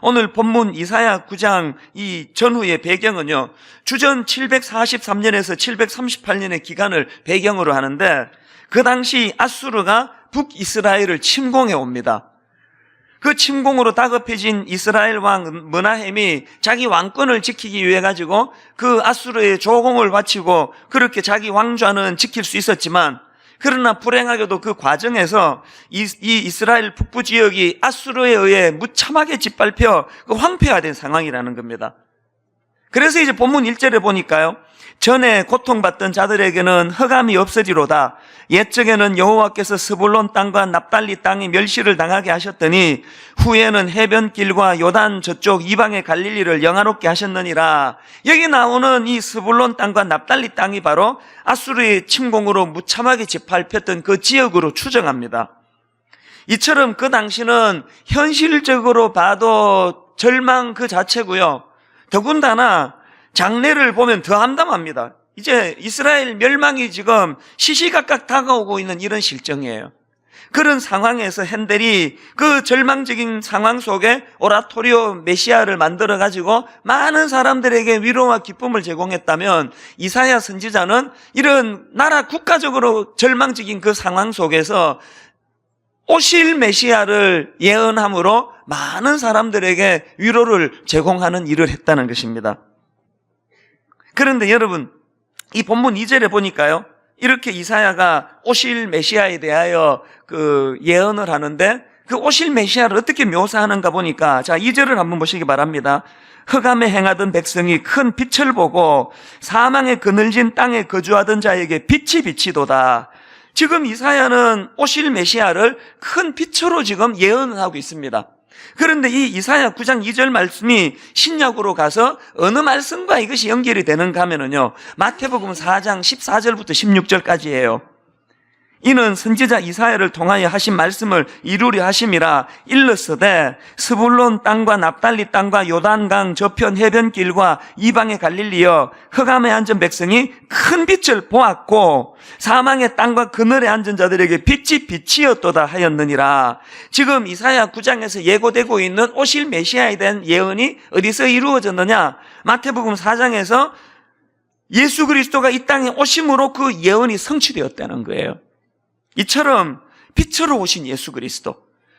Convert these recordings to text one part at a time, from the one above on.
오늘 본문 이사야 9장 이 전후의 배경은요, 주전 743년에서 738년의 기간을 배경으로 하는데, 그 당시 아수르가 북이스라엘을 침공해 옵니다. 그 침공으로 다급해진 이스라엘 왕 므나헴이 자기 왕권을 지키기 위해 가지고 그 아수르의 조공을 바치고 그렇게 자기 왕좌는 지킬 수 있었지만, 그러나 불행하게도 그 과정에서 이 이스라엘 북부 지역이 아수르에 의해 무참하게 짓밟혀 황폐화된 상황이라는 겁니다. 그래서 이제 본문 1절에 보니까요, 전에 고통받던 자들에게는 흑암이 없어지로다. 옛적에는 여호와께서 스불론 땅과 납달리 땅이 멸시를 당하게 하셨더니 후에는 해변길과 요단 저쪽 이방의 갈릴리를 영화롭게 하셨느니라. 여기 나오는 이 스불론 땅과 납달리 땅이 바로 아수르의 침공으로 무참하게 짓밟혔던 그 지역으로 추정합니다. 이처럼 그 당시는 현실적으로 봐도 절망 그 자체고요, 더군다나 장래를 보면 더 암담합니다. 이제 이스라엘 멸망이 지금 시시각각 다가오고 있는 이런 실정이에요. 그런 상황에서 핸델이 그 절망적인 상황 속에 오라토리오 메시아를 만들어 가지고 많은 사람들에게 위로와 기쁨을 제공했다면, 이사야 선지자는 이런 나라 국가적으로 절망적인 그 상황 속에서 오실 메시아를 예언함으로 많은 사람들에게 위로를 제공하는 일을 했다는 것입니다. 그런데 여러분, 이 본문 2절에 보니까요, 이렇게 이사야가 오실 메시아에 대하여 그 예언을 하는데, 그 오실 메시아를 어떻게 묘사하는가 보니까, 자, 2절을 한번 보시기 바랍니다. 흑암에 행하던 백성이 큰 빛을 보고 사망의 그늘진 땅에 거주하던 자에게 빛이 비치도다. 지금 이사야는 오실 메시아를 큰 빛으로 지금 예언을 하고 있습니다. 그런데 이 이사야 9장 2절 말씀이 신약으로 가서 어느 말씀과 이것이 연결이 되는가 하면은요, 마태복음 4장 14절부터 16절까지예요. 이는 선지자 이사야를 통하여 하신 말씀을 이루려 하심이라. 일렀으되 스불론 땅과 납달리 땅과 요단강 저편 해변길과 이방의 갈릴리여, 흑암에 앉은 백성이 큰 빛을 보았고 사망의 땅과 그늘에 앉은 자들에게 빛이 빛이었도다 하였느니라. 지금 이사야 9장에서 예고되고 있는 오실 메시아에 대한 예언이 어디서 이루어졌느냐? 마태복음 4장에서 예수 그리스도가 이 땅에 오심으로 그 예언이 성취되었다는 거예요. 이처럼 빛으로 오신 예수 그리스도.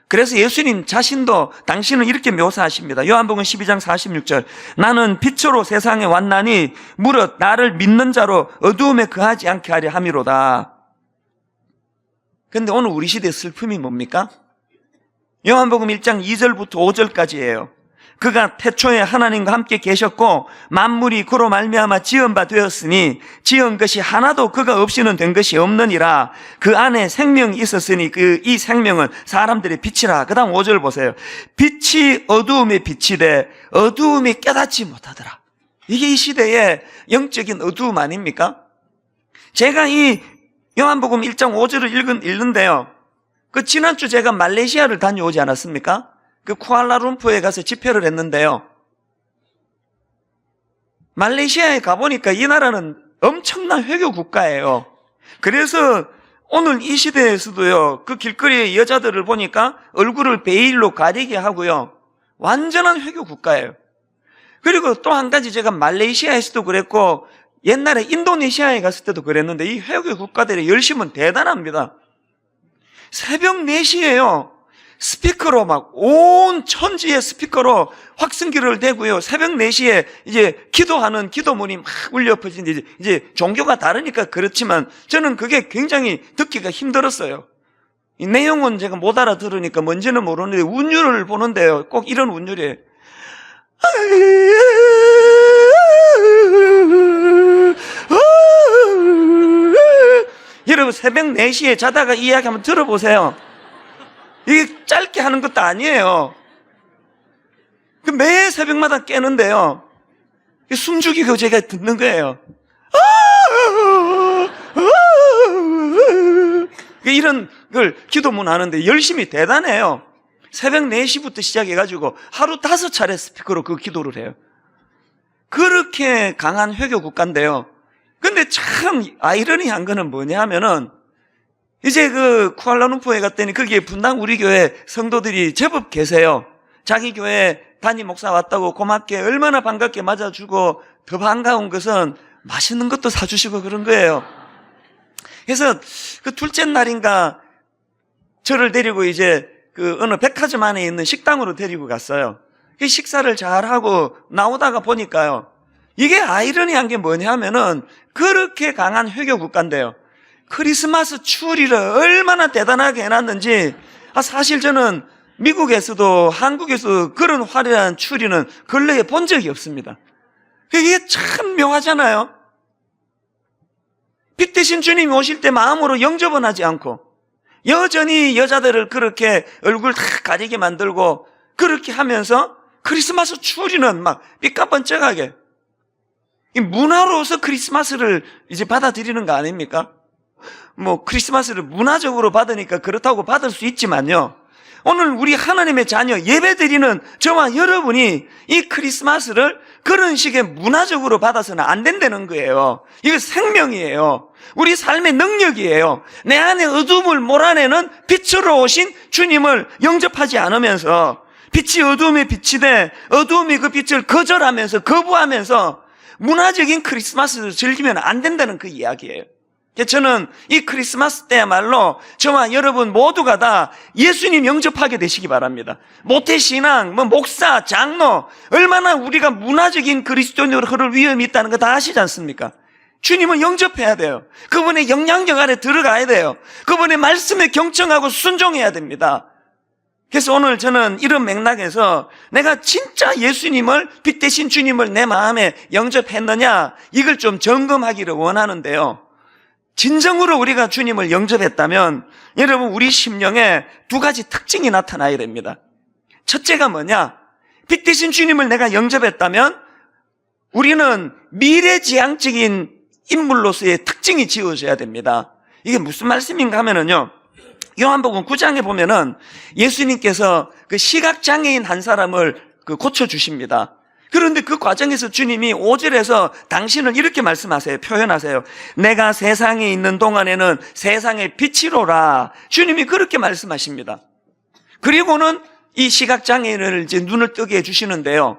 그래서 예수님 자신도 당신은 이렇게 묘사하십니다. 요한복음 12장 46절. 나는 빛으로 세상에 왔나니 무릇 나를 믿는 자로 어두움에 거하지 않게 하려 함이로다. 그런데 오늘 우리 시대의 슬픔이 뭡니까? 요한복음 1장 2절부터 5절까지예요. 그가 태초에 하나님과 함께 계셨고 만물이 그로 말미암아 지은 바 되었으니 지은 것이 하나도 그가 없이는 된 것이 없느니라. 그 안에 생명이 있었으니 이 생명은 사람들의 빛이라. 그 다음 5절 보세요. 빛이 어두움에 빛이 돼 어두움이 깨닫지 못하더라. 이게 이 시대의 영적인 어두움 아닙니까? 제가 이 요한복음 1장 5절을 읽는데요, 그 지난주 제가 말레이시아를 다녀오지 않았습니까? 그 쿠알라룸푸르에 가서 집회를 했는데요, 말레이시아에 가보니까 이 나라는 엄청난 회교 국가예요. 그래서 오늘 이 시대에서도요, 그 길거리에 여자들을 보니까 얼굴을 베일로 가리게 하고요, 완전한 회교 국가예요. 그리고 또 한 가지, 제가 말레이시아에서도 그랬고 옛날에 인도네시아에 갔을 때도 그랬는데, 이 회교 국가들의 열심은 대단합니다. 새벽 4시에요 스피커로 막 온 천지의 스피커로 확성기를 대고요, 새벽 4시에 이제 기도하는 기도문이 막 울려 퍼지는데, 이제 종교가 다르니까 그렇지만 저는 그게 굉장히 듣기가 힘들었어요. 이 내용은 제가 못 알아들으니까 뭔지는 모르는데 운율을 보는데요, 꼭 이런 운율이에요. 여러분, 새벽 4시에 자다가 이 이야기 한번 들어보세요. 이게 짧게 하는 것도 아니에요. 매 새벽마다 깨는데요, 숨죽이고 제가 듣는 거예요. 이런 걸 기도문 하는데 열심히 대단해요. 새벽 4시부터 시작해가지고 하루 5차례 스피커로 그 기도를 해요. 그렇게 강한 회교 국가인데요, 근데 참 아이러니한 거는 뭐냐 하면은, 이제 그 쿠알라룸푸르에 갔더니 거기에 분당 우리 교회 성도들이 제법 계세요. 자기 교회 담임 목사 왔다고 고맙게 얼마나 반갑게 맞아주고, 더 반가운 것은 맛있는 것도 사주시고 그런 거예요. 그래서 그 둘째 날인가 저를 데리고 이제 그 어느 백화점 안에 있는 식당으로 데리고 갔어요. 그 식사를 잘하고 나오다가 보니까요, 이게 아이러니한 게 뭐냐면은 그렇게 강한 회교 국가인데요, 크리스마스 추리를 얼마나 대단하게 해놨는지, 사실 저는 미국에서도 한국에서도 그런 화려한 추리는 근래에 본 적이 없습니다. 이게 참 묘하잖아요. 빛 대신 주님이 오실 때 마음으로 영접은 하지 않고 여전히 여자들을 그렇게 얼굴 다 가리게 만들고 그렇게 하면서 크리스마스 추리는 막 삐까번쩍하게, 이 문화로서 크리스마스를 이제 받아들이는 거 아닙니까? 뭐 크리스마스를 문화적으로 받으니까 그렇다고 받을 수 있지만요, 오늘 우리 하나님의 자녀 예배드리는 저와 여러분이 이 크리스마스를 그런 식의 문화적으로 받아서는 안 된다는 거예요. 이거 생명이에요. 우리 삶의 능력이에요. 내 안에 어둠을 몰아내는 빛으로 오신 주님을 영접하지 않으면서, 빛이 어둠에 빛이 돼 어둠이 그 빛을 거절하면서 거부하면서 문화적인 크리스마스를 즐기면 안 된다는 그 이야기예요. 저는 이 크리스마스 때야말로 저와 여러분 모두가 다 예수님 영접하게 되시기 바랍니다. 모태신앙, 목사, 장로, 얼마나 우리가 문화적인 그리스도인으로 흐를 위험이 있다는 거 다 아시지 않습니까? 주님을 영접해야 돼요. 그분의 영향력 안에 들어가야 돼요. 그분의 말씀에 경청하고 순종해야 됩니다. 그래서 오늘 저는 이런 맥락에서 내가 진짜 예수님을, 빛 대신 주님을 내 마음에 영접했느냐, 이걸 좀 점검하기를 원하는데요, 진정으로 우리가 주님을 영접했다면 여러분 우리 심령에 두 가지 특징이 나타나야 됩니다. 첫째가 뭐냐? 빛 대신 주님을 내가 영접했다면 우리는 미래지향적인 인물로서의 특징이 지어져야 됩니다. 이게 무슨 말씀인가 하면은요, 요한복음 9장에 보면은 예수님께서 그 시각장애인 한 사람을 고쳐주십니다. 그런데 그 과정에서 주님이 5절에서 당신을 이렇게 말씀하세요. 표현하세요. 내가 세상에 있는 동안에는 세상의 빛이로라. 주님이 그렇게 말씀하십니다. 그리고는 이 시각장애인을 이제 눈을 뜨게 해주시는데요,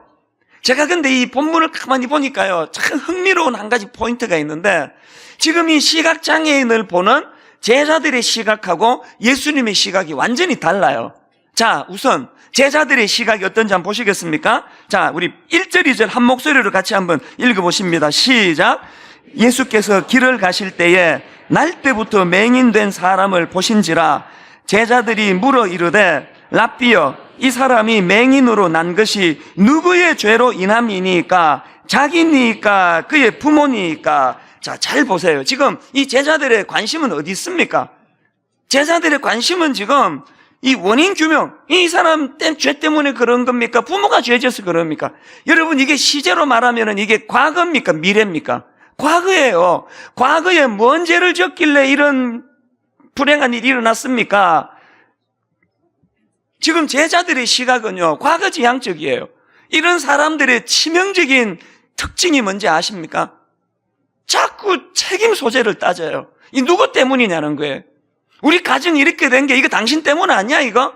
제가 근데 이 본문을 가만히 보니까요, 참 흥미로운 한 가지 포인트가 있는데, 지금 이 시각장애인을 보는 제자들의 시각하고 예수님의 시각이 완전히 달라요. 자, 우선 제자들의 시각이 어떤지 한번 보시겠습니까? 자, 우리 1절, 2절 한 목소리로 같이 한번 읽어보십니다. 시작. 예수께서 길을 가실 때에 날 때부터 맹인된 사람을 보신지라 제자들이 물어 이르되 랍비여, 이 사람이 맹인으로 난 것이 누구의 죄로 인함이니까? 자기니까 그의 부모니까? 자, 잘 보세요. 지금 이 제자들의 관심은 어디 있습니까? 제자들의 관심은 지금 이 원인 규명, 이 사람 죄 때문에 그런 겁니까? 부모가 죄져서 그럽니까? 여러분, 이게 시제로 말하면은 이게 과거입니까? 미래입니까? 과거예요. 과거에 뭔 죄를 졌길래 이런 불행한 일이 일어났습니까? 지금 제자들의 시각은요, 과거지향적이에요. 이런 사람들의 치명적인 특징이 뭔지 아십니까? 자꾸 책임 소재를 따져요. 이 누구 때문이냐는 거예요. 우리 가정이 이렇게 된 게 이거 당신 때문 아니야, 이거?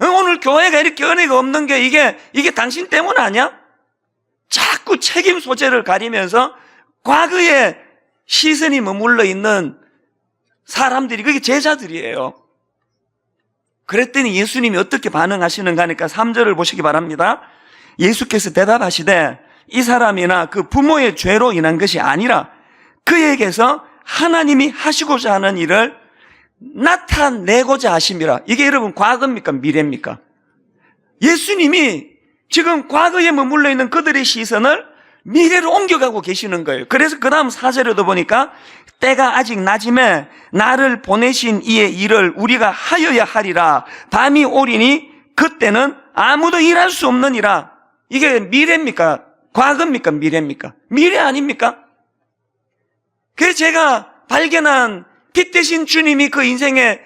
오늘 교회가 이렇게 은혜가 없는 게 이게 당신 때문 아니야? 자꾸 책임 소재를 가리면서 과거에 시선이 머물러 있는 사람들이, 그게 제자들이에요. 그랬더니 예수님이 어떻게 반응하시는가 하니까 3절을 보시기 바랍니다. 예수께서 대답하시되 이 사람이나 그 부모의 죄로 인한 것이 아니라 그에게서 하나님이 하시고자 하는 일을 나타내고자 하심이라. 이게 여러분 과거입니까? 미래입니까? 예수님이 지금 과거에 머물러 있는 그들의 시선을 미래로 옮겨가고 계시는 거예요. 그래서 그 다음 4절에도 보니까 때가 아직 낮음에 나를 보내신 이의 일을 우리가 하여야 하리라. 밤이 오리니 그때는 아무도 일할 수 없느니라. 이게 미래입니까? 과거입니까? 미래입니까? 미래 아닙니까? 그래서 제가 발견한 빛 대신 주님이 그 인생에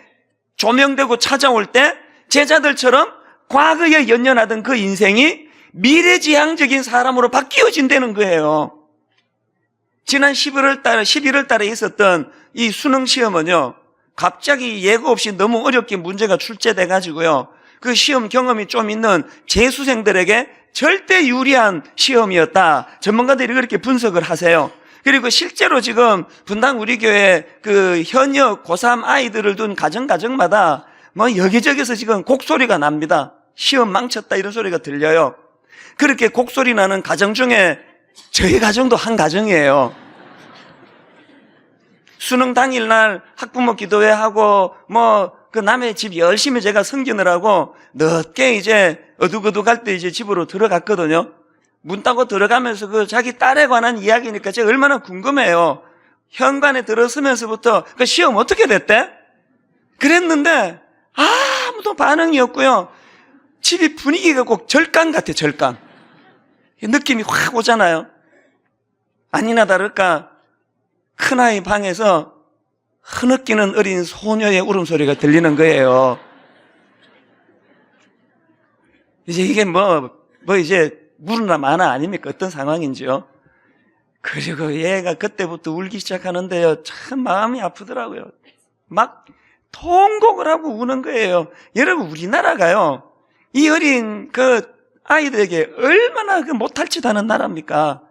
조명되고 찾아올 때 제자들처럼 과거에 연연하던 그 인생이 미래지향적인 사람으로 바뀌어진다는 거예요. 지난 11월 달에 있었던 이 수능 시험은요, 갑자기 예고 없이 너무 어렵게 문제가 출제돼가지고요, 그 시험 경험이 좀 있는 재수생들에게 절대 유리한 시험이었다. 전문가들이 그렇게 분석을 하세요. 그리고 실제로 지금 분당 우리 교회 그 현역 고3 아이들을 둔 가정마다 뭐 여기저기서 지금 곡소리가 납니다. 시험 망쳤다 이런 소리가 들려요. 그렇게 곡소리 나는 가정 중에 저희 가정도 한 가정이에요. 수능 당일날 학부모 기도회 하고 뭐 그 남의 집 열심히 제가 섬기느라고 늦게 이제 어둑어둑할 때 이제 집으로 들어갔거든요. 문 따고 들어가면서 그 자기 딸에 관한 이야기니까 제가 얼마나 궁금해요. 현관에 들어서면서부터 그 시험 어떻게 됐대? 그랬는데 아무도 반응이 없고요. 집이 분위기가 꼭 절간 같아, 절간. 느낌이 확 오잖아요. 아니나 다를까 큰아이 방에서 흐느끼는 어린 소녀의 울음소리가 들리는 거예요. 이제 이게 이제 물으나 마나 아닙니까? 어떤 상황인지요. 그리고 얘가 그때부터 울기 시작하는데요. 참 마음이 아프더라고요. 막 통곡을 하고 우는 거예요. 여러분, 우리나라가요. 이 어린 그 아이들에게 얼마나 그 못할 짓 하는 나라입니까?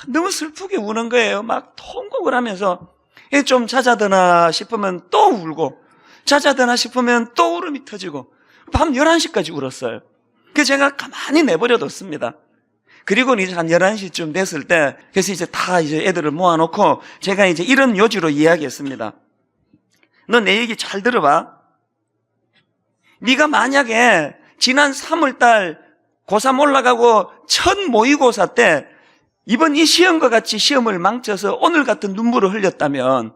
너무 슬프게 우는 거예요. 막 통곡을 하면서 좀 잦아드나 싶으면 또 울고 잦아드나 싶으면 또 울음이 터지고 밤 11시까지 울었어요. 그래서 제가 가만히 내버려뒀습니다. 그리고 이제 한 11시쯤 됐을 때 그래서 이제 다 이제 애들을 모아놓고 제가 이제 이런 요지로 이야기했습니다. 너 내 얘기 잘 들어봐. 네가 만약에 지난 3월달 고3 올라가고 첫 모의고사 때 이번 이 시험과 같이 시험을 망쳐서 오늘 같은 눈물을 흘렸다면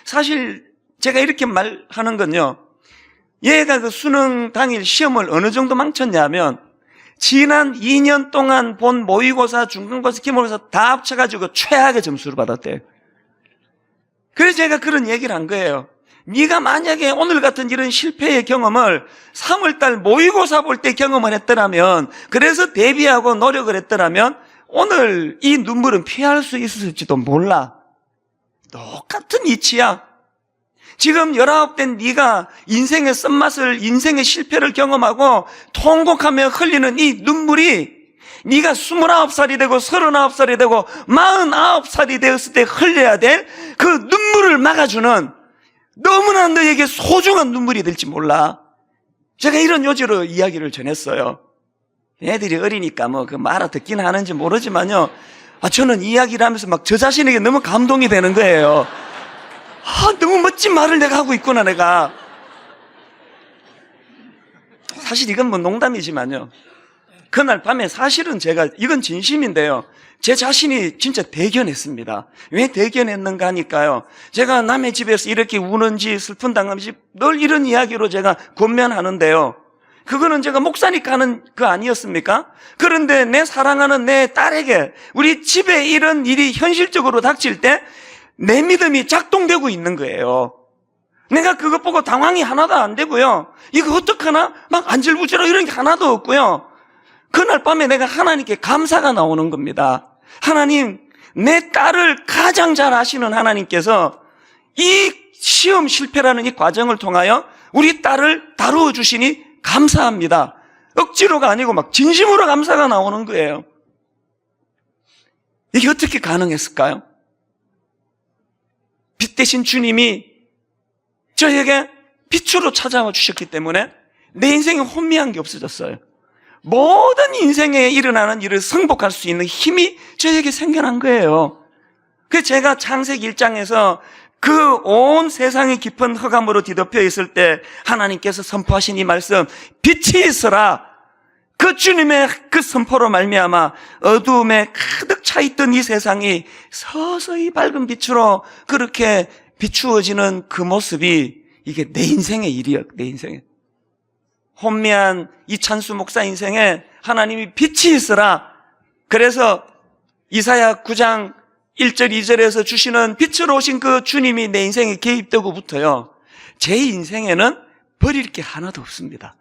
사실 제가 이렇게 말하는 건요. 얘가 그 수능 당일 시험을 어느 정도 망쳤냐면 지난 2년 동안 본 모의고사, 중간고사, 기말고사 다 합쳐가지고 최악의 점수를 받았대요. 그래서 제가 그런 얘기를 한 거예요. 네가 만약에 오늘 같은 이런 실패의 경험을 3월달 모의고사 볼 때 경험을 했더라면 그래서 대비하고 노력을 했더라면 오늘 이 눈물은 피할 수 있을지도 몰라. 똑같은 이치야. 지금 19된 네가 인생의 쓴맛을, 인생의 실패를 경험하고 통곡하며 흘리는 이 눈물이 네가 29살이 되고 39살이 되고 49살이 되었을 때 흘려야 될 그 눈물을 막아주는 너무나 너에게 소중한 눈물이 될지 몰라. 제가 이런 요지로 이야기를 전했어요. 애들이 어리니까 뭐 그 말 알아듣긴 하는지 모르지만요. 저는 이야기를 하면서 막 저 자신에게 너무 감동이 되는 거예요. 너무 멋진 말을 내가 하고 있구나, 내가. 사실 이건 뭐 농담이지만요. 그날 밤에 사실은 제가, 이건 진심인데요. 제 자신이 진짜 대견했습니다. 왜 대견했는가 하니까요. 제가 남의 집에서 이렇게 우는지 슬픈 당함인지 늘 이런 이야기로 제가 권면하는데요. 그거는 제가 목사니까 하는 거 아니었습니까? 그런데 내 사랑하는 내 딸에게 우리 집에 이런 일이 현실적으로 닥칠 때 내 믿음이 작동되고 있는 거예요. 내가 그것 보고 당황이 하나도 안 되고요. 이거 어떡하나? 막 안절부절하고 이런 게 하나도 없고요. 그날 밤에 내가 하나님께 감사가 나오는 겁니다. 하나님, 내 딸을 가장 잘 아시는 하나님께서 이 시험 실패라는 이 과정을 통하여 우리 딸을 다루어 주시니 감사합니다. 억지로가 아니고 막 진심으로 감사가 나오는 거예요. 이게 어떻게 가능했을까요? 빛 대신 주님이 저에게 빛으로 찾아와 주셨기 때문에 내 인생에 혼미한 게 없어졌어요. 모든 인생에 일어나는 일을 승복할 수 있는 힘이 저에게 생겨난 거예요. 그래서 제가 창세기 1장에서 그 온 세상이 깊은 흑암으로 뒤덮여 있을 때 하나님께서 선포하신 이 말씀, 빛이 있어라. 그 주님의 그 선포로 말미암아 어두움에 가득 차 있던 이 세상이 서서히 밝은 빛으로 그렇게 비추어지는 그 모습이 이게 내 인생의 일이야. 내 인생에 혼미한 이찬수 목사 인생에 하나님이 빛이 있어라. 그래서 이사야 9장 1절 2절에서 주시는 빛으로 오신 그 주님이 내 인생에 개입되고부터요, 제 인생에는 버릴 게 하나도 없습니다.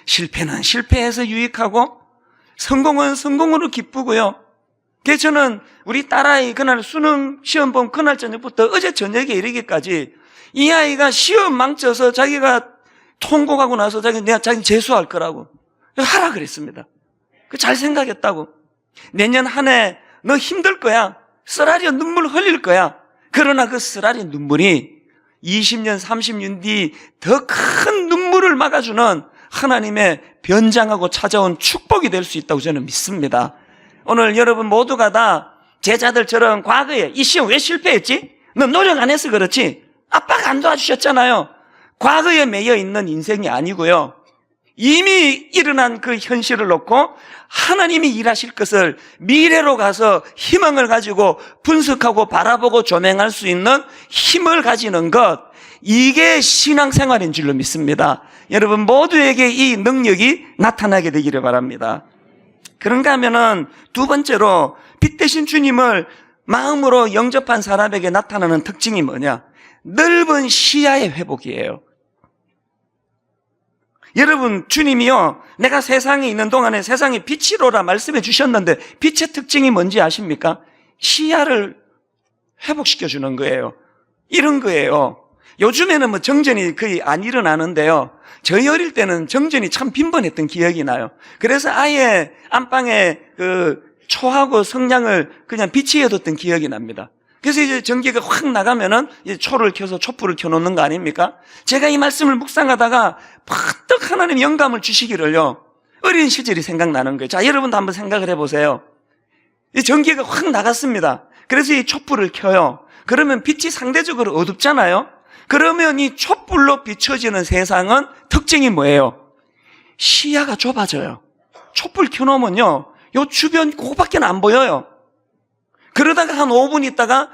실패는 실패해서 유익하고 성공은 성공으로 기쁘고요. 그래서 저는 우리 딸아이 그날 수능 시험 본 그날 저녁부터 어제 저녁에 이르기까지 이 아이가 시험 망쳐서 자기가 통곡하고 나서 내가 자기 재수할 거라고 하라 그랬습니다. 잘 생각했다고. 내년 한 해 너 힘들 거야. 쓰라려 눈물 흘릴 거야. 그러나 그 쓰라린 눈물이 20년, 30년 뒤 더 큰 눈물을 막아주는 하나님의 변장하고 찾아온 축복이 될 수 있다고 저는 믿습니다. 오늘 여러분 모두가 다 제자들처럼 과거에 이 시험 왜 실패했지? 너 노력 안 해서 그렇지? 아빠가 안 도와주셨잖아요. 과거에 매여 있는 인생이 아니고요. 이미 일어난 그 현실을 놓고 하나님이 일하실 것을 미래로 가서 희망을 가지고 분석하고 바라보고 조명할 수 있는 힘을 가지는 것, 이게 신앙생활인 줄로 믿습니다. 여러분 모두에게 이 능력이 나타나게 되기를 바랍니다. 그런가 하면은 두 번째로 빛 대신 주님을 마음으로 영접한 사람에게 나타나는 특징이 뭐냐? 넓은 시야의 회복이에요. 여러분, 주님이요, 내가 세상에 있는 동안에 세상에 빛이로라 말씀해 주셨는데 빛의 특징이 뭔지 아십니까? 시야를 회복시켜 주는 거예요. 이런 거예요. 요즘에는 뭐 정전이 거의 안 일어나는데요. 저희 어릴 때는 정전이 참 빈번했던 기억이 나요. 그래서 아예 안방에 그 초하고 성냥을 그냥 비치해뒀던 기억이 납니다. 그래서 이제 전기가 확 나가면은 이제 초를 켜서 촛불을 켜놓는 거 아닙니까? 제가 이 말씀을 묵상하다가 퍼뜩 하나님 영감을 주시기를요, 어린 시절이 생각나는 거예요. 자, 여러분도 한번 생각을 해보세요. 이 전기가 확 나갔습니다. 그래서 이 촛불을 켜요. 그러면 빛이 상대적으로 어둡잖아요. 그러면 이 촛불로 비춰지는 세상은 특징이 뭐예요? 시야가 좁아져요. 촛불 켜놓으면요, 요 주변 그거밖에 안 보여요. 그러다가 한 5분 있다가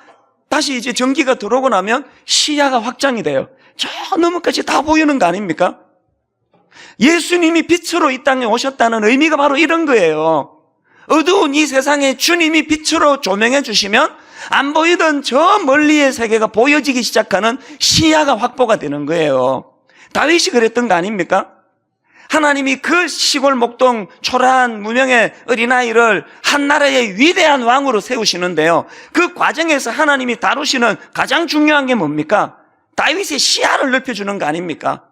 다시 이제 전기가 들어오고 나면 시야가 확장이 돼요. 저 너머까지 다 보이는 거 아닙니까? 예수님이 빛으로 이 땅에 오셨다는 의미가 바로 이런 거예요. 어두운 이 세상에 주님이 빛으로 조명해 주시면 안 보이던 저 멀리의 세계가 보여지기 시작하는 시야가 확보가 되는 거예요. 다윗이 그랬던 거 아닙니까? 하나님이 그 시골 목동 초라한 무명의 어린아이를 한 나라의 위대한 왕으로 세우시는데요, 그 과정에서 하나님이 다루시는 가장 중요한 게 뭡니까? 다윗의 시야를 넓혀주는 거 아닙니까?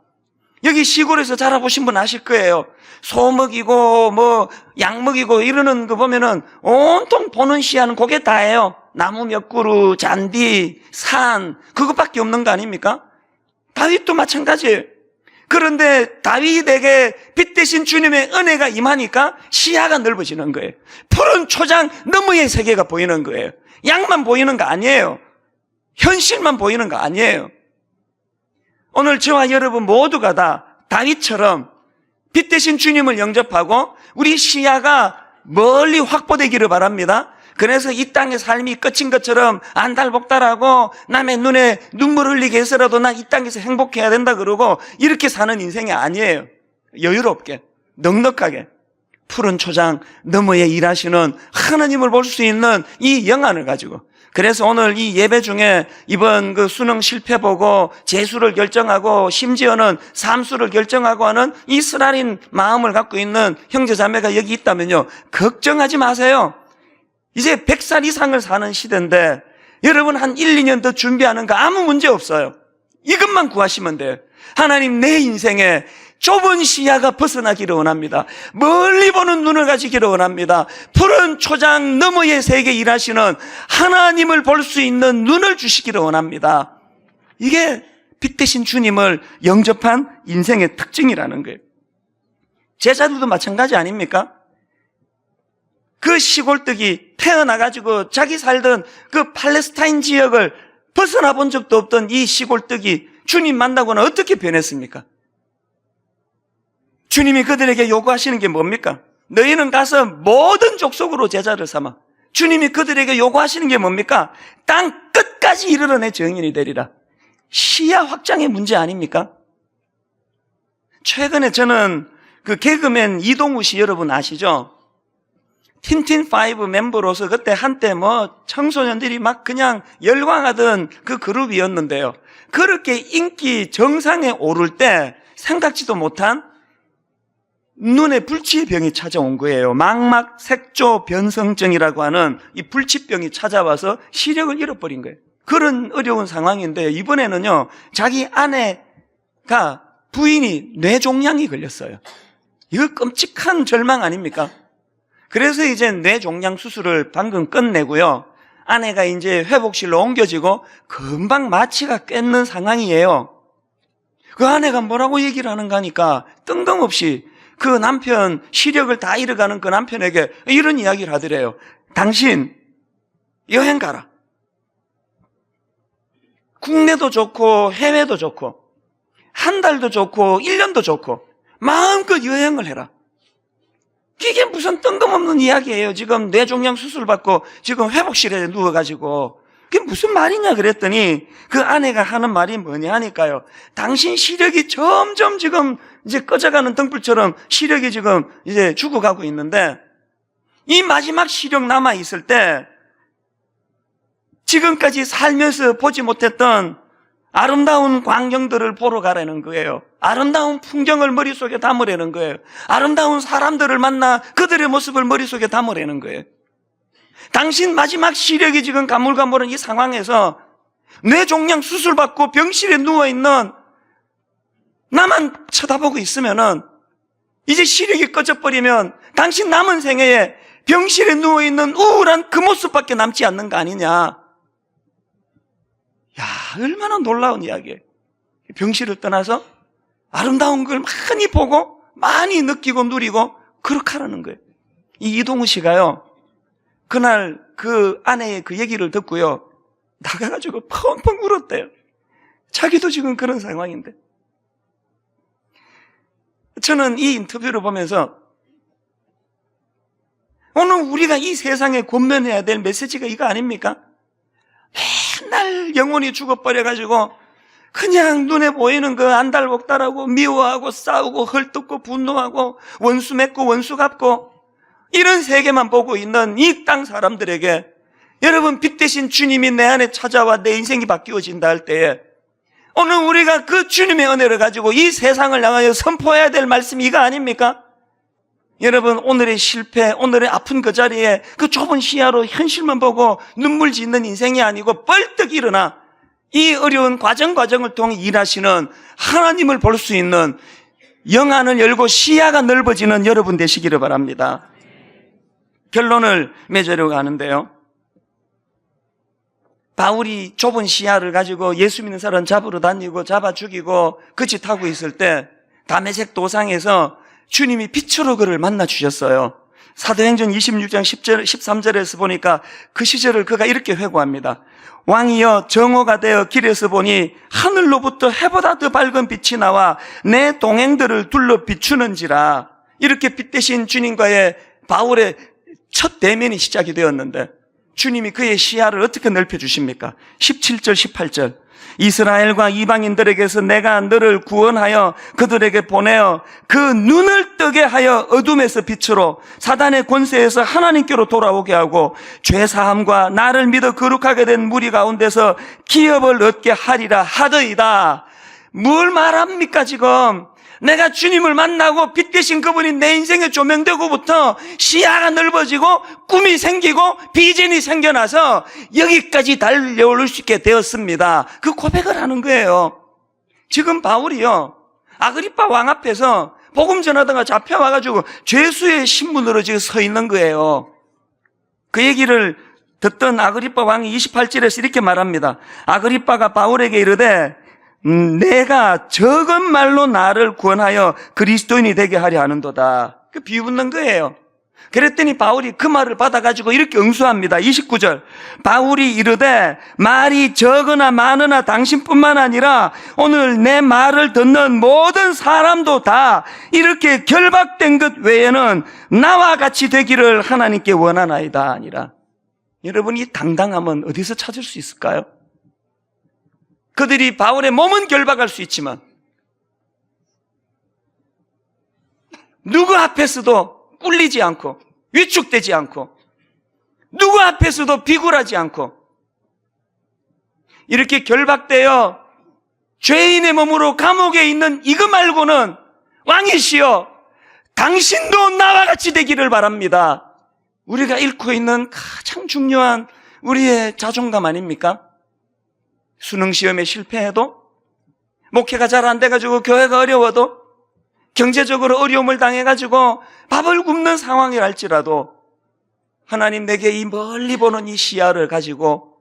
여기 시골에서 자라보신 분 아실 거예요. 소 먹이고 뭐 양 먹이고 이러는 거 보면은 온통 보는 시야는 그게 다예요. 나무 몇 그루, 잔디, 산, 그것밖에 없는 거 아닙니까? 다윗도 마찬가지예요. 그런데 다윗에게 빛 대신 주님의 은혜가 임하니까 시야가 넓어지는 거예요. 푸른 초장 너머의 세계가 보이는 거예요. 양만 보이는 거 아니에요. 현실만 보이는 거 아니에요. 오늘 저와 여러분 모두가 다 다윗처럼 빛 대신 주님을 영접하고 우리 시야가 멀리 확보되기를 바랍니다. 그래서 이 땅의 삶이 끝인 것처럼 안달복달하고 남의 눈에 눈물 흘리게 해서라도 나 이 땅에서 행복해야 된다 그러고 이렇게 사는 인생이 아니에요. 여유롭게, 넉넉하게 푸른 초장 너머에 일하시는 하나님을 볼 수 있는 이 영안을 가지고, 그래서 오늘 이 예배 중에 이번 그 수능 실패 보고 재수를 결정하고 심지어는 삼수를 결정하고 하는 이 쓰라린 마음을 갖고 있는 형제자매가 여기 있다면요, 걱정하지 마세요. 이제 100살 이상을 사는 시대인데 여러분 한 1, 2년 더 준비하는 거 아무 문제 없어요. 이것만 구하시면 돼요. 하나님, 내 인생에 좁은 시야가 벗어나기를 원합니다. 멀리 보는 눈을 가지기를 원합니다. 푸른 초장 너머의 세계에 일하시는 하나님을 볼 수 있는 눈을 주시기를 원합니다. 이게 빛 대신 주님을 영접한 인생의 특징이라는 거예요. 제자들도 마찬가지 아닙니까? 그 시골뜨기 태어나가지고 자기 살던 그 팔레스타인 지역을 벗어나 본 적도 없던 이 시골뜨기 주님 만나고는 어떻게 변했습니까? 주님이 그들에게 요구하시는 게 뭡니까? 너희는 가서 모든 족속으로 제자를 삼아. 주님이 그들에게 요구하시는 게 뭡니까? 땅 끝까지 이르러 내 증인이 되리라. 시야 확장의 문제 아닙니까? 최근에 저는 그 개그맨 이동우 씨 여러분 아시죠? 틴틴5 멤버로서 그때 한때 뭐 청소년들이 막 그냥 열광하던 그 그룹이었는데요, 그렇게 인기 정상에 오를 때 생각지도 못한 눈에 불치병이 찾아온 거예요. 망막 색조 변성증이라고 하는 이 불치병이 찾아와서 시력을 잃어버린 거예요. 그런 어려운 상황인데 이번에는요, 자기 아내가 부인이 뇌종양이 걸렸어요. 이거 끔찍한 절망 아닙니까? 그래서 이제 뇌종양 수술을 방금 끝내고요. 아내가 이제 회복실로 옮겨지고 금방 마취가 꿰는 상황이에요. 그 아내가 뭐라고 얘기를 하는가 하니까 뜬금없이 그 남편, 시력을 다 잃어가는 그 남편에게 이런 이야기를 하더래요. 당신 여행 가라. 국내도 좋고 해외도 좋고 한 달도 좋고 1년도 좋고 마음껏 여행을 해라. 이게 무슨 뜬금없는 이야기예요. 지금 뇌종양 수술 받고 지금 회복실에 누워가지고 그게 무슨 말이냐 그랬더니 그 아내가 하는 말이 뭐냐 하니까요. 당신 시력이 점점 지금 이제 꺼져가는 등불처럼 시력이 지금 이제 죽어가고 있는데 이 마지막 시력 남아있을 때 지금까지 살면서 보지 못했던 아름다운 광경들을 보러 가라는 거예요. 아름다운 풍경을 머릿속에 담으라는 거예요. 아름다운 사람들을 만나 그들의 모습을 머릿속에 담으라는 거예요. 당신 마지막 시력이 지금 가물가물한 이 상황에서 뇌종양 수술받고 병실에 누워있는 나만 쳐다보고 있으면은 이제 시력이 꺼져버리면 당신 남은 생애에 병실에 누워있는 우울한 그 모습밖에 남지 않는 거 아니냐. 야, 얼마나 놀라운 이야기예요. 병실을 떠나서 아름다운 걸 많이 보고 많이 느끼고 누리고 그렇게 하라는 거예요. 이 이동우 씨가요, 그날 그 아내의 그 얘기를 듣고요, 나가가지고 펑펑 울었대요. 자기도 지금 그런 상황인데. 저는 이 인터뷰를 보면서 오늘 우리가 이 세상에 권면해야 될 메시지가 이거 아닙니까? 맨날 영혼이 죽어버려가지고 그냥 눈에 보이는 그 안달복달하고 미워하고 싸우고 헐뜯고 분노하고 원수 맺고 원수 갚고 이런 세계만 보고 있는 이 땅 사람들에게 여러분 빛 대신 주님이 내 안에 찾아와 내 인생이 바뀌어진다 할 때에 오늘 우리가 그 주님의 은혜를 가지고 이 세상을 향하여 선포해야 될 말씀이 이거 아닙니까? 여러분 오늘의 실패, 오늘의 아픈 그 자리에 그 좁은 시야로 현실만 보고 눈물 짓는 인생이 아니고 벌떡 일어나 이 어려운 과정을 통해 일하시는 하나님을 볼 수 있는 영안을 열고 시야가 넓어지는 여러분 되시기를 바랍니다. 결론을 맺으려고 하는데요. 바울이 좁은 시야를 가지고 예수 믿는 사람 잡으러 다니고 잡아 죽이고 그 짓 하고 있을 때 다메섹 도상에서 주님이 빛으로 그를 만나 주셨어요. 사도행전 26장 10절, 13절에서 보니까 그 시절을 그가 이렇게 회고합니다. 왕이여 정오가 되어 길에서 보니 하늘로부터 해보다 더 밝은 빛이 나와 내 동행들을 둘러 비추는지라. 이렇게 빛 대신 주님과의 바울의 첫 대면이 시작이 되었는데 주님이 그의 시야를 어떻게 넓혀주십니까? 17절 18절 이스라엘과 이방인들에게서 내가 너를 구원하여 그들에게 보내어 그 눈을 뜨게 하여 어둠에서 빛으로 사단의 권세에서 하나님께로 돌아오게 하고 죄사함과 나를 믿어 거룩하게 된 무리 가운데서 기업을 얻게 하리라 하더이다. 뭘 말합니까 지금? 내가 주님을 만나고 빛 대신 그분이 내 인생에 조명되고부터 시야가 넓어지고 꿈이 생기고 비전이 생겨나서 여기까지 달려올 수 있게 되었습니다. 그 고백을 하는 거예요. 지금 바울이요, 아그리파 왕 앞에서 복음 전하다가 잡혀와가지고 죄수의 신분으로 지금 서 있는 거예요. 그 얘기를 듣던 아그리파 왕이 28절에서 이렇게 말합니다. 아그리파가 바울에게 이르되 내가 적은 말로 나를 구원하여 그리스도인이 되게 하려 하는도다. 그 비웃는 거예요. 그랬더니 바울이 그 말을 받아가지고 이렇게 응수합니다. 29절 바울이 이르되 말이 적으나 많으나 당신뿐만 아니라 오늘 내 말을 듣는 모든 사람도 다 이렇게 결박된 것 외에는 나와 같이 되기를 하나님께 원하나이다 아니라. 여러분 이 당당함은 어디서 찾을 수 있을까요? 그들이 바울의 몸은 결박할 수 있지만 누구 앞에서도 꿀리지 않고 위축되지 않고 누구 앞에서도 비굴하지 않고 이렇게 결박되어 죄인의 몸으로 감옥에 있는 이거 말고는 왕이시여 당신도 나와 같이 되기를 바랍니다. 우리가 잃고 있는 가장 중요한 우리의 자존감 아닙니까? 수능 시험에 실패해도 목회가 잘 안 돼가지고 교회가 어려워도, 경제적으로 어려움을 당해가지고 밥을 굶는 상황이랄지라도 하나님 내게 이 멀리 보는 이 시야를 가지고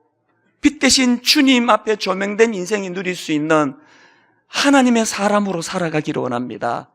빛 대신 주님 앞에 조명된 인생이 누릴 수 있는 하나님의 사람으로 살아가기를 원합니다.